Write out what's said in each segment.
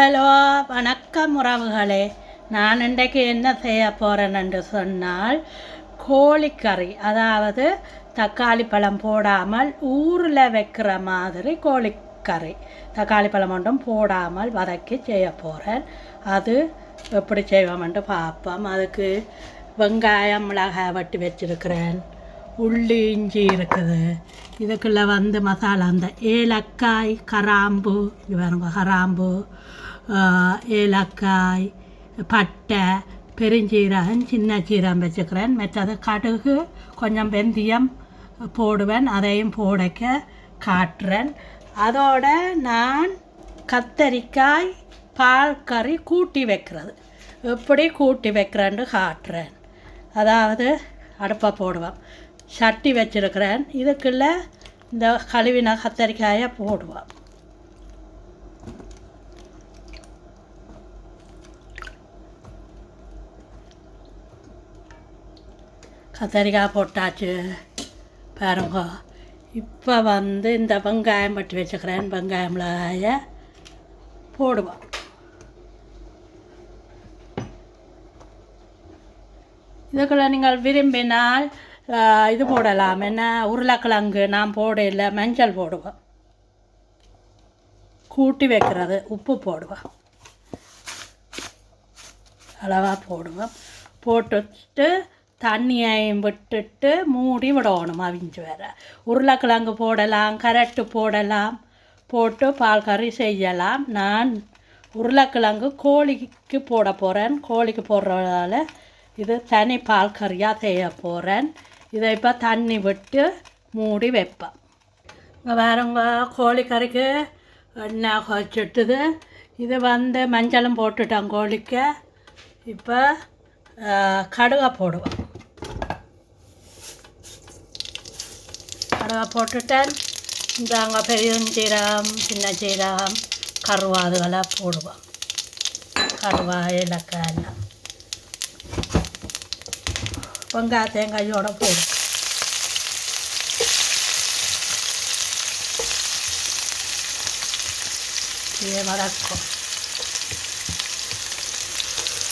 Hello, வணக்கம் உறவுகளே. நான் இன்றைக்கு என்ன செய்ய போகிறேன் என்று சொன்னால், கோழிக்கறி, அதாவது தக்காளி பழம் போடாமல் ஊரில் வைக்கிற மாதிரி கோழிக்கறி. தக்காளி பழம் மட்டும் போடாமல் வதக்கி செய்ய போகிறேன். அது எப்படி செய்வோம்ன்ட்டு பார்ப்போம். அதுக்கு வெங்காயம் மிளகாய் வெட்டி வச்சிருக்கிறேன், உள்ளி இஞ்சி இருக்குது. இதுக்குள்ளே மசாலா அந்த ஏலக்காய் கராம்பு, இது பாருங்க, கராம்பு, ஏலக்காய், பட்டை, பெருஞ்சீரகம், சின்ன சீரகம் வச்சுக்கிறேன். மற்றது கடுகு, கொஞ்சம் வெந்தயம் போடுவேன். அதையும் போடைக்க காட்டுறேன். அதோட நான் கத்தரிக்காய் பால் கறி கூட்டி வைக்கிறது, எப்படி கூட்டி வைக்கிறேன்னு காட்டுறேன். அதாவது அடுப்பை போடுவேன், சட்டி வச்சுருக்கிறேன். இதுக்குள்ளே இந்த கழுவின கத்தரிக்காயை போடுவேன். கத்தரிக்காய் போட்டாச்சு பாருங்க. இப்போ இந்த வெங்காயம் பட்டி வச்சுக்கிறேன். வெங்காயம் மிளகாயை போடுவோம். இதுக்குள்ள நீங்கள் விரும்பினால் இது போடலாம், என்ன உருளைக்கிழங்கு. நான் போடல, மஞ்சள் போடுவோம், கூட்டி வைக்கிறது, உப்பு போடுவோம், அளவாக போடுவோம். போட்டுட்டு தண்ணியையும் விட்டுட்டு மூடி விடணும், அவிஞ்சு வேற. உருளைக்கிழங்கு போடலாம், கரட்டு போடலாம், போட்டு பால் கறி செய்யலாம். நான் உருளைக்கிழங்கு கோழிக்கு போட போகிறேன். கோழிக்கு போடுறதால இது தனி பால் கறியாக செய்ய போகிறேன். இதை இப்போ தண்ணி விட்டு மூடி வைப்பேன். இங்கே வேறுங்க, கோழிக்கறிக்கு எண்ணெய் வச்சுட்டுது. இது மஞ்சளும் போட்டுட்டேன் கோழிக்கு. இப்போ கடுகை போடுவேன். கடுகை போட்டுட்டேன். அங்கே பெருஞ்சீரகம், சின்ன சீரகம், கருவாதுகளை போடுவேன். கருவா, ஏலக்காய் எல்லாம் வெங்காய தேங்காயோட போடும். இதே வதக்கும்.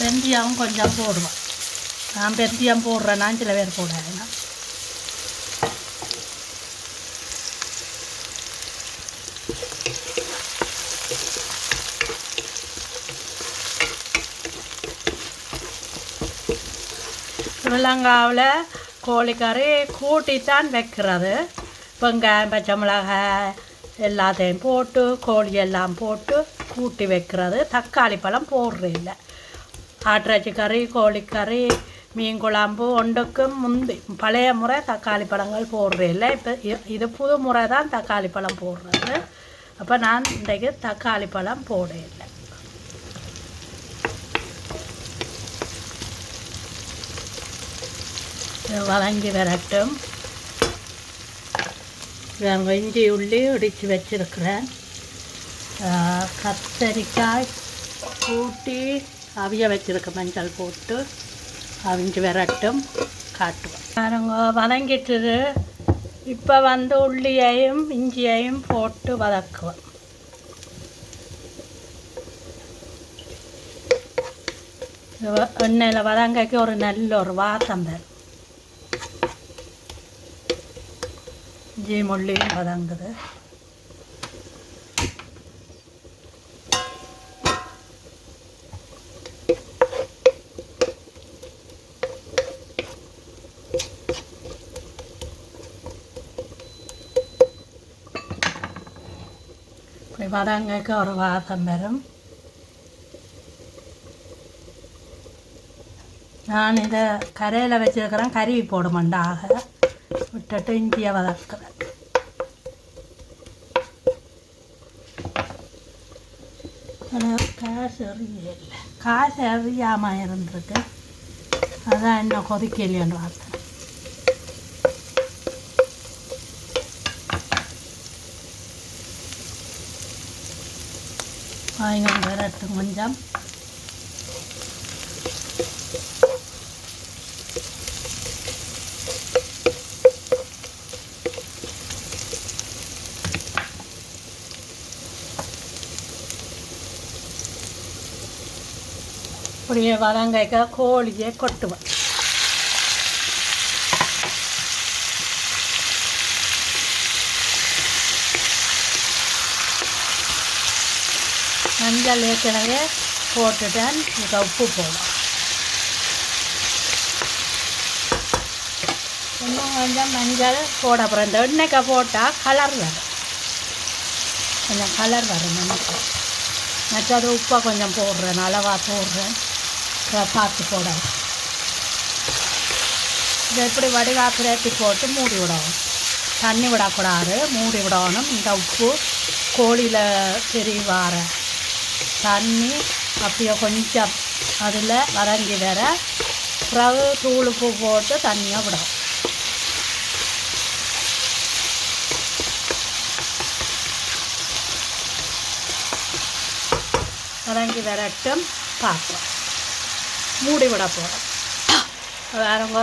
வெந்தயம் கொஞ்சம் போடுவேன். நான் வெந்தயம் போடுறேன்னா சில பேர் போடுறேன்னா. ஸ்ரீலங்காவில் கோழிக்கறி கூட்டித்தான் வைக்கிறது. வெங்காயம், பச்சை மிளகாய் எல்லாத்தையும் போட்டு, கோழி எல்லாம் போட்டு கூட்டி வைக்கிறது. தக்காளி பழம் போடுறதில்ல. ஆட்டிறைச்சி கறி, கோழிக்கறி, மீன் குழம்பு ஒன்றுக்கும் பழைய முறை தக்காளி பழங்கள் போடுறதில்ல. இப்போ இது புது முறை தான் தக்காளி பழம் போடுறது. அப்போ நான் இன்றைக்கு தக்காளி பழம் போடவில்லை. வதங்கி வரட்டும். இஞ்சி உள்ளி இடித்து வச்சிருக்கிறேன். கத்தரிக்காய் கூட்டி அவிய வச்சிருக்க, மஞ்சள் போட்டு அவிஞ்சு வரட்டும், காட்டுவேன். பாருங்க, வதங்கிட்டுது. இப்போ உள்ளியையும் இஞ்சியையும் போட்டு வதக்குவேன். எண்ணெயில் வதங்கைக்கு ஒரு நல்ல ஒரு வாசம் வரும். இஞ்சி முள்ளி வதங்குது. வதங்கைக்கு ஒரு வாசம் வரும். நான் இதை கரையில் வச்சுருக்கிறேன். கருவி போட மாட்டாக விட்டுட்டு இஞ்சியை வதக்குறேன். காசு எறியாமல் இருந்துருக்கு, அதான் இன்னும் கொதிக்கலையான்னு பார்த்தேன். வாங்க வரட்டும் கொஞ்சம். இப்படியே வதங்கைக்க கோழியை கொட்டுவேன். மஞ்சள் ஏற்கனவே போட்டுட்டேன். இதுக்கு உப்பு போடும். இன்னும் கொஞ்சம் மஞ்சள் போட அப்புறம் இந்த எண்ணெய்க்காய் போட்டால் கலர் வரும். கொஞ்சம் கலர் வரும் நமக்கு. மற்றது உப்பை கொஞ்சம் போடுறேன், அளவாக போடுறேன். பார்த்து போடணும். இதை இப்படி வடிவாக பிரட்டி போட்டு மூடி விடணும். தண்ணி விடக்கூடாது, மூடி விடணும். இந்த உப்பு கோழியில் பெரிய வார தண்ணி அப்படியே கொஞ்சம் அதில் வதங்கி வர பிறகு தூள் உப்பு போட்டு தண்ணியாக விடும். வதங்கி வரட்டும், பார்ப்போம். மூடி விட போகிறோம். வேறங்க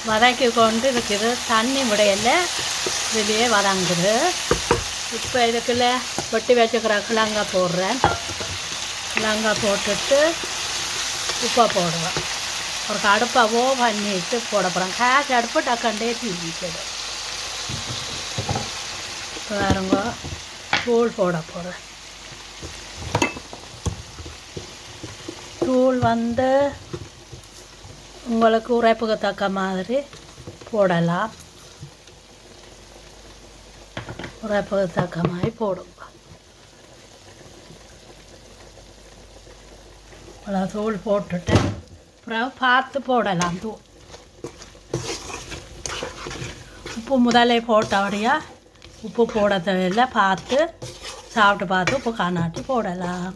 வதக்கி கொண்டு இருக்குது. தண்ணி விடையில் இதுலேயே வதங்குது. இப்போ இதுக்குள்ள வெட்டி வச்சுக்கிற கிழங்க போடுறேன். கிழங்க போட்டுட்டு உப்பை போடுவேன். ஒரு அடுப்பவோ பண்ணிட்டு போட போகிறேன். கேஸ் அடுப்பு டக்கண்டே தீவிக்குது. இப்போ வேறங்க தூள் போட போகிறேன். தூள் வந்து உங்களுக்கு உரைப்புக்கு தக்க மாதிரி போடலாம். உரைப்புக்கு தக்க மாதிரி போடுங்க. அவ்வளோ தூள் போட்டுட்டு அப்புறம் பார்த்து போடலாம். தூள் உப்பு முதலே போட்டபடியா உப்பு போட தேவையில்லை. பார்த்து சாப்பிட்டு பார்த்து உப்பு காணாட்டி போடலாம்.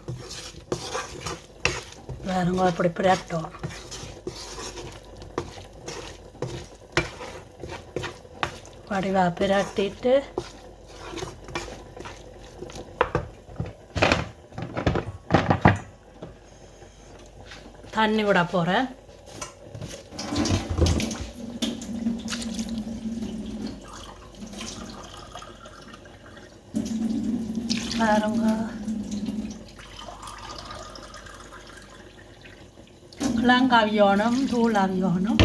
வேறுங்க இப்படி பிரட்டும். வடிவாக பிரட்டிட்டு தண்ணி விட போகிறேன். பாருங்க கிழங்கு அவியணும், தூள் அவியணும்.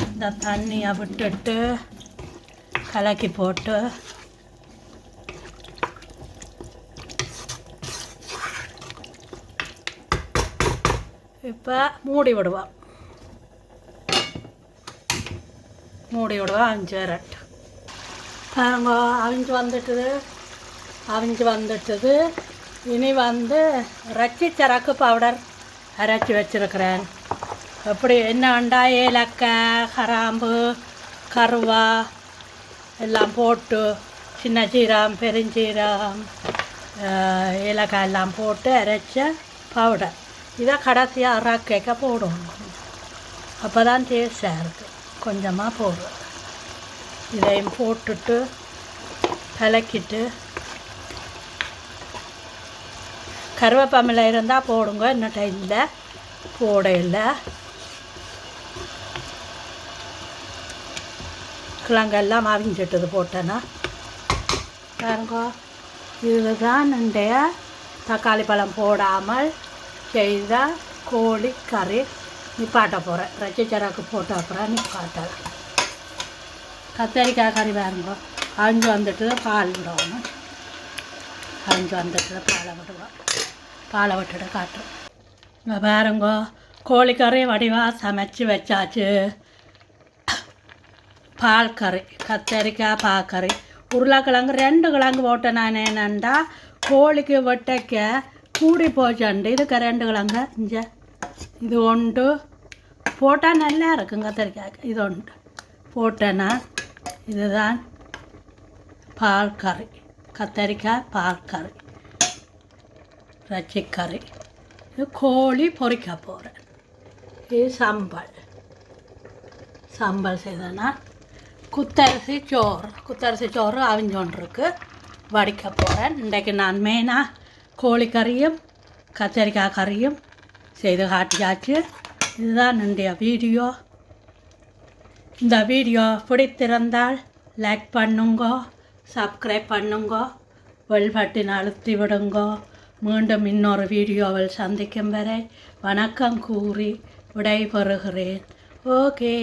இந்த தண்ணியை விட்டுட்டு கலக்கி போட்டு இப்போ மூடி விடுவோம். மூடி விடுவோம். 5 விரட்டு பாருங்க. அவிஞ்சு வந்துட்டுது. இனி வந்து இறைச்சி சரக்கு பவுடர் அரைச்சி வச்சுருக்கிறேன். எப்படி என்ன வேண்டா ஏலக்காய், கிராம்பு, கருவா எல்லாம் போட்டு சின்ன சீரகம், பெருஞ்சீரகம், ஏலக்காய் எல்லாம் போட்டு அரைச்ச பவுடர். இதை கடைசியாக அரைக்க போடணும். அப்போ தான் டேஸ்டாக இருக்குது. கொஞ்சமாக போடுவேன். இதையும் போட்டுட்டு கலக்கிட்டு கருவேப்பமில்லை இருந்தால் போடுங்க. இன்னும் டைமில் போட இல்லை. கிழங்கெல்லாம் அவிஞ்சிட்டது போட்டேன்னா பாருங்க. இதுதான் என்னுடைய தக்காளி பழம் போடாமல் செய்த கோழி கறி. நிப்பாட்ட போகிறேன். இறைச்சி சரக்கு போட்ட அப்புறம் நிப்பாட்டலாம். கத்தரிக்காய் கறி பாருங்க. அவிஞ்சு வந்துட்டு பால் விடணும். அவிஞ்சு வந்துட்டு பாலை விடுவோம். பாலை விட்டுட்டு காட்டுறோம். இங்கே பாருங்க கோழிக்கறி வடிவாக சமைச்சி வச்சாச்சு. பால் கறி, கத்தரிக்காய் பால் கறி, உருளைக்கிழங்கு 2 கிழங்கு போட்டேன். நான் என்னண்டா கோழிக்கு வெட்டைக்க கூடி போச்சண்டு. இதுக்கு 2 கிழங்கு இங்கே இது ஒன்று போட்டால் நல்லா இருக்கும். கத்தரிக்காய் இது ஒன்று போட்டேன்னா இதுதான் பால் கறி. கத்தரிக்காய் பால் கறி, இறைச்சிக்கறி. இது கோழி பொரிக்க போகிறேன். இது சம்பல் செய்தேன்னா குத்தரிசி சோறு அவிஞ்சோன்றிருக்கு. வடிக்க போகிறேன். இன்றைக்கு நான் மெயினாக கோழிக்கறியும் கத்தரிக்காய் கறியும் செய்து காட்டியாச்சு. இதுதான் என்னுடைய வீடியோ. இந்த வீடியோ பிடித்திருந்தால் லைக் பண்ணுங்க, சப்ஸ்கிரைப் பண்ணுங்க, பெல் பட்டன் அழுத்தி விடுங்க. மீண்டும் இன்னொரு வீடியோவில் சந்திக்கும் வரை வணக்கம் கூறி விடைபெறுகிறேன். ஓகே,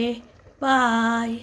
பாய்.